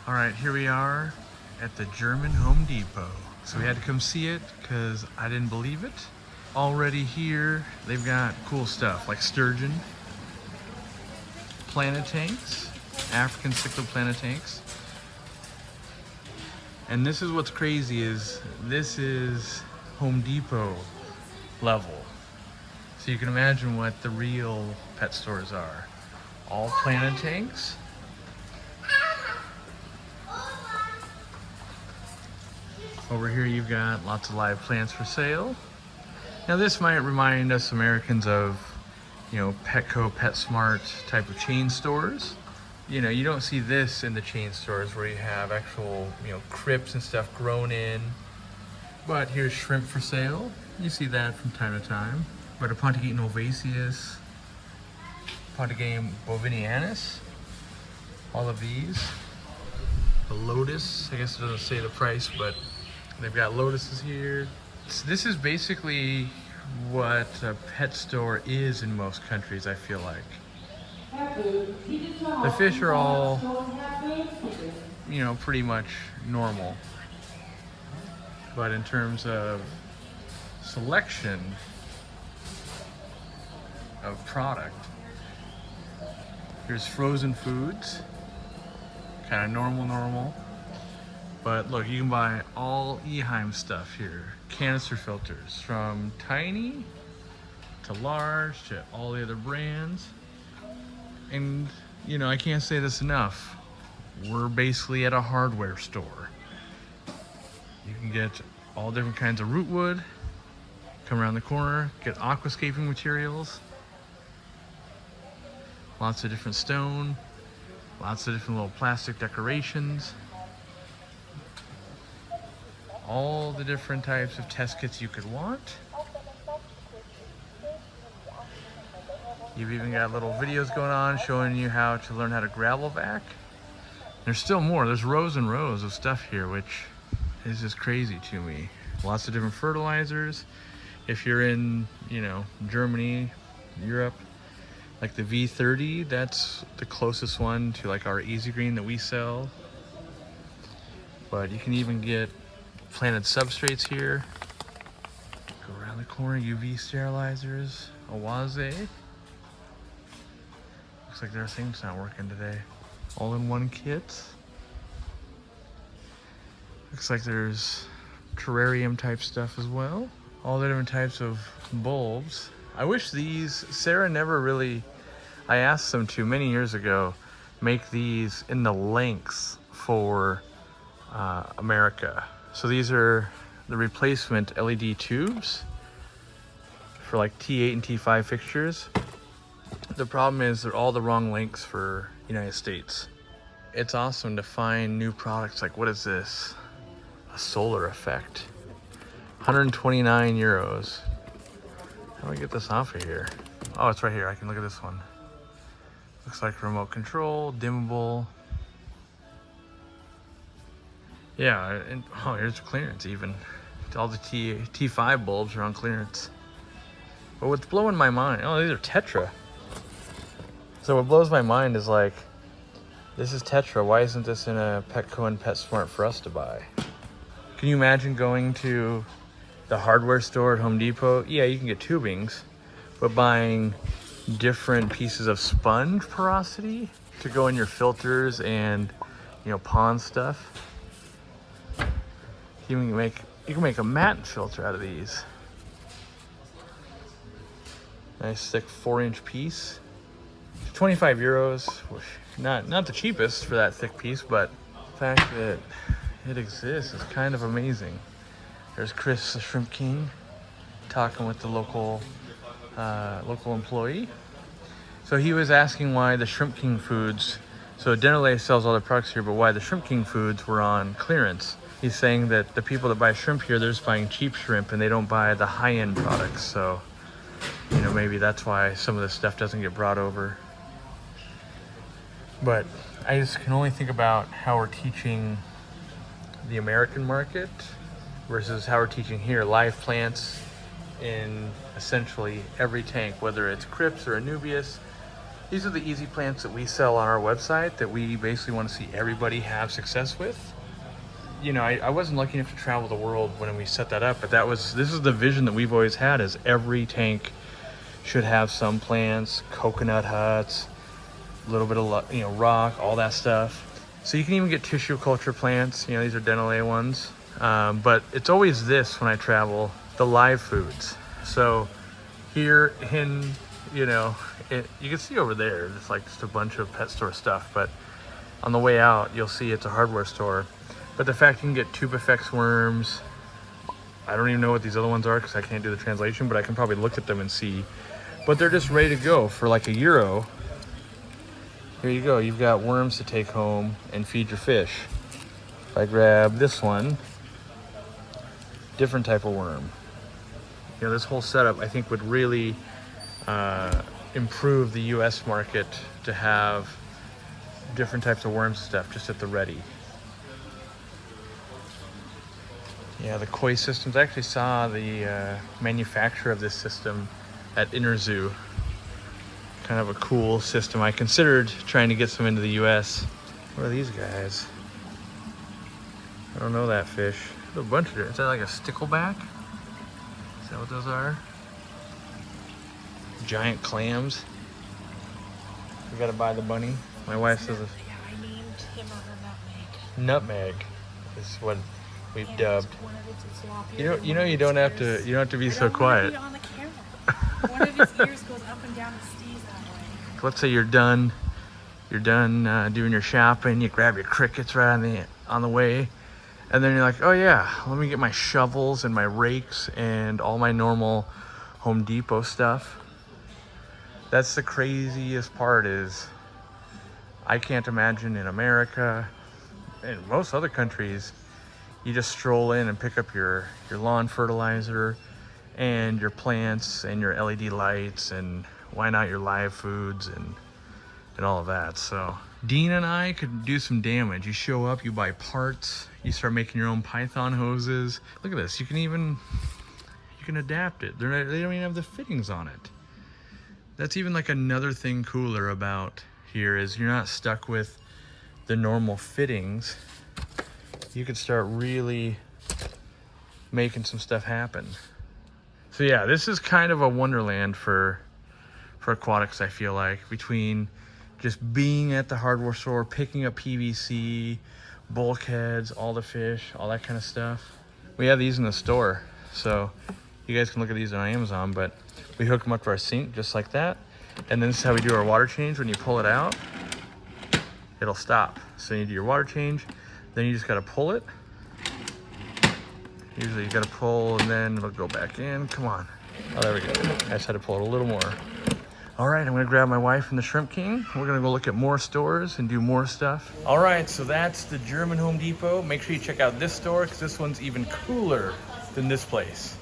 All right, here we are at the German Home Depot. So we had to come see it because I didn't believe it. Already here, they've got cool stuff like sturgeon, planet tanks, African cichlid planet tanks. And this is what's crazy is this is Home Depot level. So you can imagine what the real pet stores are. All planet tanks. Over here you've got lots of live plants for sale. Now this might remind us Americans of, Petco, PetSmart type of chain stores. You don't see this in the chain stores where you have actual, crypts and stuff grown in. But here's shrimp for sale. You see that from time to time. But a Ponticate novaceus, Ponticate bovinianus, all of these. The lotus, I guess it doesn't say the price, but they've got lotuses here. So this is basically what a pet store is in most countries, I feel like. The fish are all, pretty much normal. But in terms of selection of product, here's frozen foods, kind of normal. But look, you can buy all Eheim stuff here. Canister filters from tiny to large to all the other brands. And, I can't say this enough. We're basically at a hardware store. You can get all different kinds of root wood. Come around the corner, get aquascaping materials. Lots of different stone. Lots of different little plastic decorations. All the different types of test kits you could want. You've even got little videos going on showing you how to learn how to gravel vac. There's still more. There's rows and rows of stuff here, which is just crazy to me. Lots of different fertilizers. If you're in, Germany, Europe, like the V30, that's the closest one to like our Easy Green that we sell. But you can even get planted substrates here. Go around the corner, UV sterilizers, Awaze. Looks like their thing's not working today. All-in-one kits. Looks like there's terrarium type stuff as well. All the different types of bulbs. I wish Sarah never really, I asked them to many years ago, make these in the lengths for America. So these are the replacement LED tubes for like T8 and T5 fixtures. The problem is they're all the wrong lengths for United States. It's awesome to find new products like, what is this? A solar effect. 129 euros. How do I get this off of here? Oh, it's right here. I can look at this one. Looks like remote control, dimmable. Yeah, and here's the clearance even. All the T5 bulbs are on clearance. But what's blowing my mind, these are Tetra. So what blows my mind is like, this is Tetra, why isn't this in a Petco and PetSmart for us to buy? Can you imagine going to the hardware store at Home Depot? Yeah, you can get tubings, but buying different pieces of sponge porosity to go in your filters and, pond stuff. You can make a matte filter out of these. Nice thick 4-inch piece. 25 euros. Not the cheapest for that thick piece, but the fact that it exists is kind of amazing. There's Chris, the Shrimp King, talking with the local employee. So he was asking why the Shrimp King foods, so Dennerleigh sells all their products here, but why the Shrimp King foods were on clearance. He's saying that the people that buy shrimp here, they're just buying cheap shrimp and they don't buy the high-end products. So, maybe that's why some of this stuff doesn't get brought over. But I just can only think about how we're teaching the American market versus how we're teaching here live plants in essentially every tank, whether it's crypts or anubias. These are the easy plants that we sell on our website that we basically want to see everybody have success with. You know, I wasn't lucky enough to travel the world when we set that up, but this is the vision that we've always had, is every tank should have some plants, coconut huts, a little bit of, you know, rock, all that stuff. So you can even get tissue culture plants. You know, these are Denali ones. But it's always this when I travel, the live foods. So here in, you know, you can see over there, it's like just a bunch of pet store stuff. But on the way out, you'll see it's a hardware store. But the fact you can get tubifex worms, I don't even know what these other ones are because I can't do the translation, but I can probably look at them and see. But they're just ready to go for like €1. Here you go, you've got worms to take home and feed your fish. If I grab this one, different type of worm. You know, this whole setup I think would really improve the US market to have different types of worms and stuff just at the ready. Yeah, the koi systems. I actually saw the manufacturer of this system at Inner Zoo. Kind of a cool system. I considered trying to get some into the US. What are these guys? I don't know that fish. There's a bunch of it. Is that like a stickleback? Is that what those are? Giant clams. We gotta buy the bunny. My wife says Yeah, I named him after Nutmeg. Nutmeg is what we've dubbed. One of its is sloppier You than know one you of don't its have ears. to be I so don't wanna quiet. be on the camera. One of its ears goes up and down the steez that way. Let's say you're done doing your shopping, you grab your crickets right on the way, and then you're like, oh yeah, let me get my shovels and my rakes and all my normal Home Depot stuff. That's the craziest part, is I can't imagine in America and most other countries you just stroll in and pick up your lawn fertilizer and your plants and your LED lights, and why not your live foods and all of that. So Dean and I could do some damage. You show up, you buy parts, you start making your own Python hoses. Look at this, you can adapt it. They don't even have the fittings on it. That's even like another thing cooler about here, is you're not stuck with the normal fittings. You could start really making some stuff happen. So yeah, this is kind of a wonderland for aquatics, I feel like, between just being at the hardware store, picking up PVC, bulkheads, all the fish, all that kind of stuff. We have these in the store, so you guys can look at these on Amazon, but we hook them up to our sink just like that. And then this is how we do our water change. When you pull it out, it'll stop. So you do your water change, then you just gotta pull it. Usually you gotta pull and then it'll go back in. Come on. Oh, there we go. I just had to pull it a little more. All right, I'm gonna grab my wife and the Shrimp King. We're gonna go look at more stores and do more stuff. All right, so that's the German Home Depot. Make sure you check out this store, because this one's even cooler than this place.